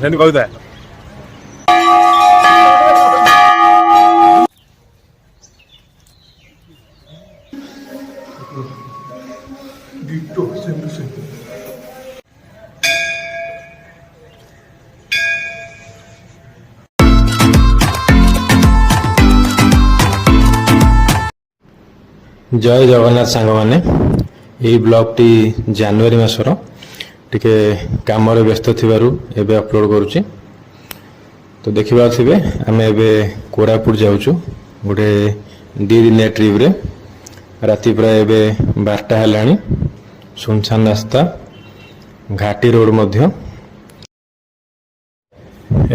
ସେମିତି କହୁଥା जय जगन्नाथ सांग मैंने यही ब्लॉगटी जनवरी मासर टिके काम व्यस्त थिबारु एबे अपलोड करुच्ची। तो देखिबा थिबे आमे एबे कोरापुट जाउछु गोटे 2 दिनिया ट्रिप रे। राति प्राय एबे 12टा हेलाणी। सुनसान रास्ता घाटी रोड मध्य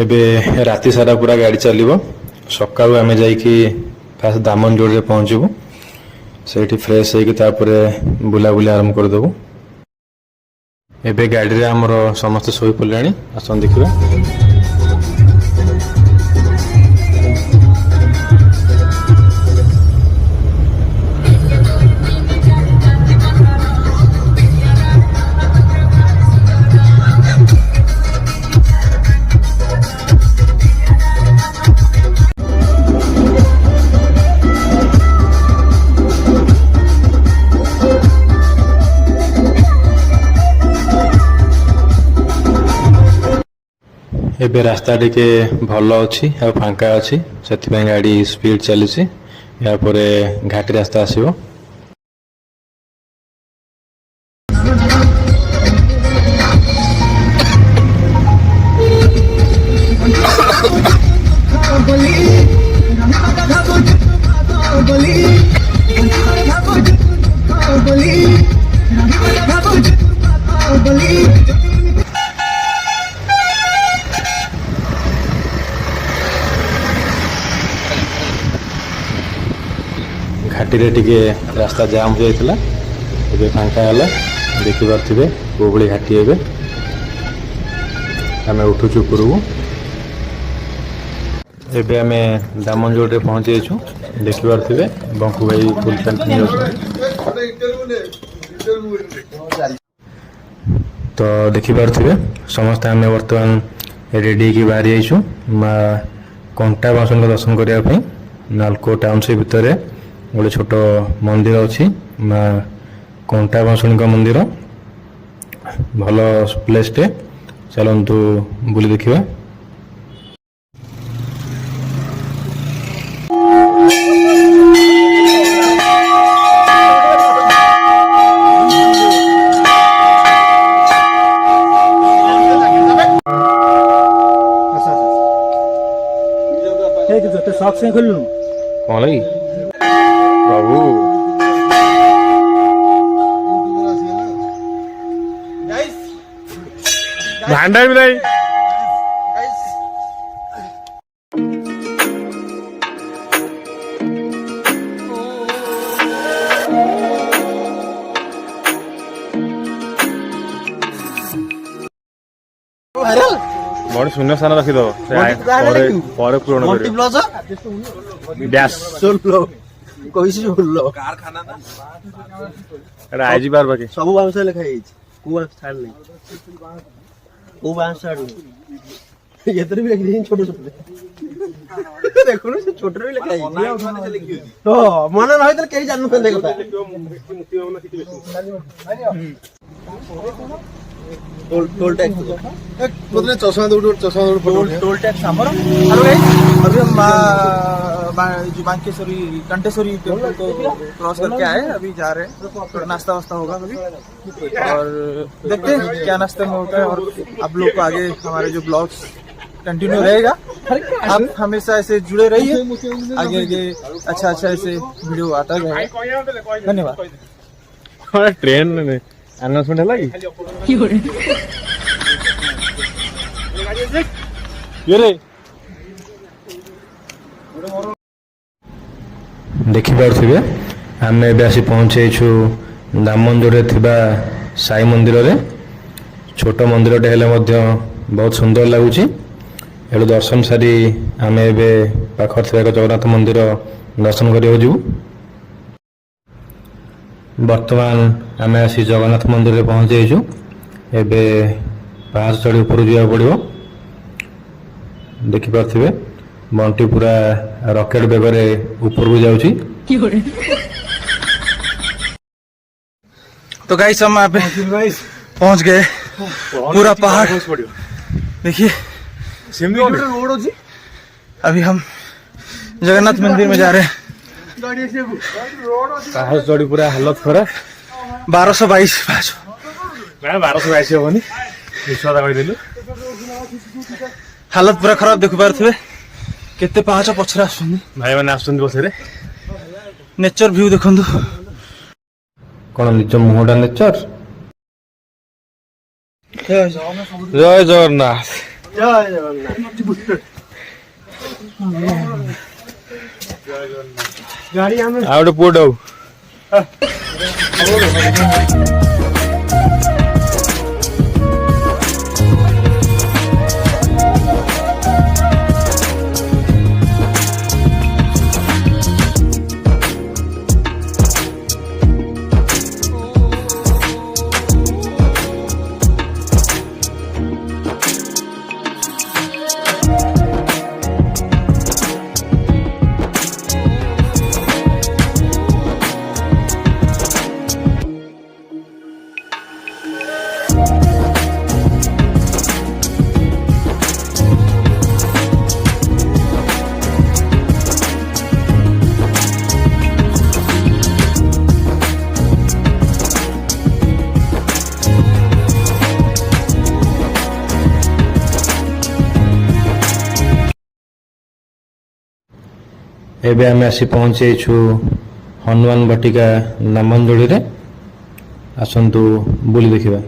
एबे राति सारा पूरा गाड़ी चलिबो। सकाळु आमे जाईकी फास्ट दामनजोड़ रे पहुंचबो। सेठी फ्रेश होइकी तापरे बुलाबुली आरंभ कर देबो। एबे गाड़ी रे हमर समस्त सोई पड़लानी आसन देखिबा। एबे रास्ता टिके भल अच्छी और फांका अच्छी से गाड़ी स्पीड चली या परे घाटी रास्ता आसीबो। घाटी रे टिके रास्ता जाम हो जाइतला एबे फांका हला देखि पारथिबे कोबळी घाटी एबे हमें उठुचु पुरु एबे हमें दामनजोड़ रे पहुंच जाइछु। देखि पारथिबे बंकु भाई फुल पैंट पिन्हि अछि। तो देखि पारथिबे समस्त हमें वर्तमान रेडी की बाहर जाइछु कंटा बासन का दर्शन करिया पई। नालको टाउनशिप भितरे गोटे छोट मंदिर अच्छी कंटा बांसुणी मंदिर भल प्लेस टे चलतु बुली देखिबा। कौन लगी बाबू भांडा भी नहीं बड़ शून्य स्थान रखीदब पूरण आईजी बार बाकी सब बांस लिखा को छाड़ नहीं को बांस छाड़ ये तो भी लिख दी छोटे छोटे देखो ना से छोटे भी लिखा है तो मन रही तो कहीं जानू कर देखो टोल टैक्स मतलब चश्मा दौड़ टोल टैक्स हमर हेलो गाइस अभी हम जो बांकेश्वरी कंटेश्वरी टेंपल को क्रॉस करके आए अभी जा रहे हैं। थोड़ा नाश्ता वास्ता होगा अभी और देखते हैं क्या नाश्ते में होता है। और आप लोग को आगे हमारे जो ब्लॉग्स कंटिन्यू रहेगा। आप हमेशा ऐसे जुड़े रहिए आगे आगे अच्छा ऐसे वीडियो आता रहेगा। धन्यवाद। ट्रेन अनाउंसमेंट है लगी ये रे देखि पारथिबे आमे एबे आसी पहुंचेछु दामनजोड़ रे थिबा साई मंदिर रे। छोट मंदिर टे हेले मध्य ବହୁତ ସୁନ୍ଦର ଲାଗୁଛି। ଏଠୁ ଦର୍ଶନ ସାରି ଆମେ ଏବେ ପାଖରେ ଥିବା ଏକ ଜଗନ୍ନାଥ ମନ୍ଦିର ଦର୍ଶନ କରିବାକୁ ଯିବୁ। ବର୍ତ୍ତମାନ ଆମେ ଆସି ଜଗନ୍ନାଥ ମନ୍ଦିରରେ ପହଞ୍ଚି ଯାଇଛୁ। ଏବେ ପାହାଚ ଚଢ଼ି ଉପରକୁ ଯିବାକୁ ପଡ଼ିବ। ଦେଖିପାରୁଥିବେ ବଣ୍ଟି ପୁରା ରକେଟ ବେଗରେ ଉପରକୁ ଯାଉଛି। तो गाइस हम यहाँ पे पहुंच गए। पूरा पहाड़ देखिए। अभी हम जगन्नाथ मंदिर में जा रहे हैं। ପାହାଡ଼ ଚଢ଼ି ପୁରା ହାଲତ ଖରାପ। 1222 पाँच 1222 ହବନି, ବିଶ୍ୱାସ କହିଦେଲୁ। हालत पूरा खराब देखि पारुथिबे। केते पाँच पछरा आसुनी ଭାଇମାନେ ଆସୁଛନ୍ତି ବସରେ। नेचर व्यू देखंतु। କ'ଣ ନିଜ ମୁହଁଟା ନେଚର? ଜୟ ଜଗନ୍ନାଥ। ଆଉ ଗୋଟେ ପୁଅଟା ଆଉ ଏବେ ଆମେ ଆସି ପହଞ୍ଚି ଯାଇଛୁ ହନୁମାନ ବାଟିକା ନାମାଞ୍ଜଳିରେ। ଆସନ୍ତୁ ବୁଲି ଦେଖିବା।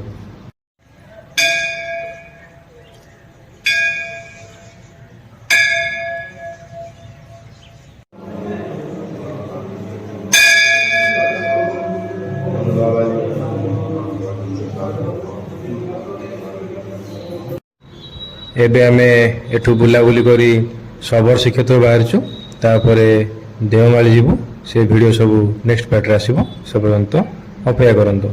ଏବେ ଆମେ ଏଠୁ ବୁଲାବୁଲି କରି ଶବର ଶ୍ରୀକ୍ଷେତ୍ର ବାହାରିଛୁ। ତାପରେ ଦେଓମାଳି ଯିବୁ। ସେ ଭିଡ଼ିଓ ସବୁ ନେକ୍ସଟ ପାର୍ଟରେ ଆସିବ। ସେ ପର୍ଯ୍ୟନ୍ତ ଅପେକ୍ଷା କରନ୍ତୁ।